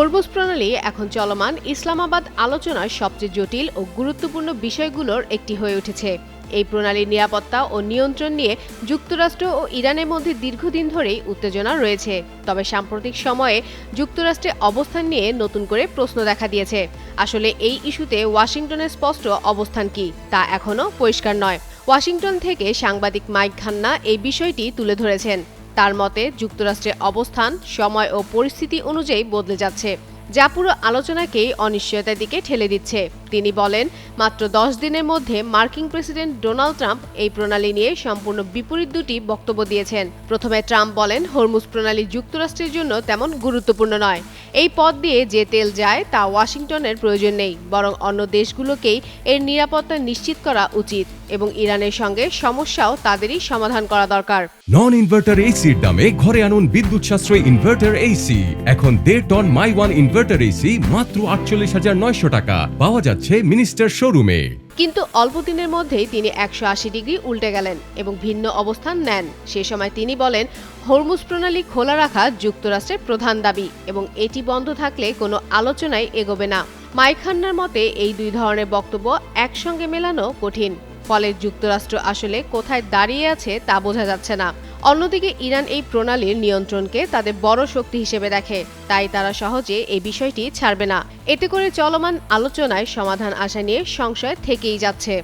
Hormuz প্রণালী এখন চলমান ইসলামাবাদ আলোচনার সবচেয়ে জটিল ও গুরুত্বপূর্ণ বিষয়গুলোর একটি হয়ে উঠেছে। এই প্রণালীর নিরাপত্তা ও নিয়ন্ত্রণ নিয়ে যুক্তরাষ্ট্র ও ইরানের মধ্যে দীর্ঘদিন ধরেই উত্তেজনা রয়েছে। তবে সাম্প্রতিক সময়ে যুক্তরাষ্ট্রের অবস্থান নিয়ে নতুন করে প্রশ্ন দেখা দিয়েছে। আসলে এই ইস্যুতে ওয়াশিংটনের স্পষ্ট অবস্থান কি তা এখনও পরিষ্কার নয়। ওয়াশিংটন থেকে সাংবাদিক মাইক খান্না এই বিষয়টি তুলে ধরেছেন। তার মতে, যুক্তরাষ্ট্রের অবস্থান সময় ও পরিস্থিতি অনুযায়ী বদলে যাচ্ছে, যা পুরো আলোচনাকেই অনিশ্চয়তার দিকে ঠেলে দিচ্ছে। তিনি বলেন, মাত্র 10 দিনের মধ্যে মার্কিন প্রেসিডেন্ট ডোনাল্ড ট্রাম্প এই প্রণালী নিয়ে সম্পূর্ণ বিপরীত দুটি বক্তব্য দিয়েছেন। প্রথমে ট্রাম্প বলেন, হরমুজ প্রণালী যুক্তরাষ্ট্রের জন্য তেমন গুরুত্বপূর্ণ নয়। এই পথ দিয়ে যে তেল যায় তা ওয়াশিংটনের প্রয়োজন নেই, বরং অন্য দেশগুলোকেই এর নিরাপত্তা নিশ্চিত করা উচিত এবং ইরানের সঙ্গে সমস্যাও তাদেরই সমাধান করা দরকার। নন ইনভার্টার এসির দামে ঘরে আনুন বিদ্যুৎ সাশ্রয়ী ইনভার্টার এসি। এখন 1.5 ton my one inverter AC মাত্র 48,900 টাকা পাওয়া যাচ্ছে মিনিস্টার শোরুমে। কিন্তু অল্প দিনের মধ্যেই তিনি 180 ডিগ্রি উল্টে গেলেন এবং ভিন্ন অবস্থান নেন। সে সময় তিনি বলেন, হরমুজ প্রণালী খোলা রাখা যুক্তরাষ্ট্রের প্রধান দাবি এবং এটি বন্ধ থাকলে কোনো আলোচনায় এগোবে না। মাইক খান্নার মতে, এই দুই ধরনের বক্তব্য একসঙ্গে মেলানো কঠিন। ফলে যুক্তরাষ্ট্র আসলে কোথায় দাঁড়িয়ে আছে তা বোঝা যাচ্ছে না। অন্যদিকে ইরান এই প্রণালীর নিয়ন্ত্রণকে তাদের বড় শক্তি হিসেবে দেখে, তাই তারা সহজে এই বিষয়টি ছাড়বে না। এতে করে চলমান আলোচনায় সমাধান আসা নিয়ে সংশয় থেকেই যাচ্ছে।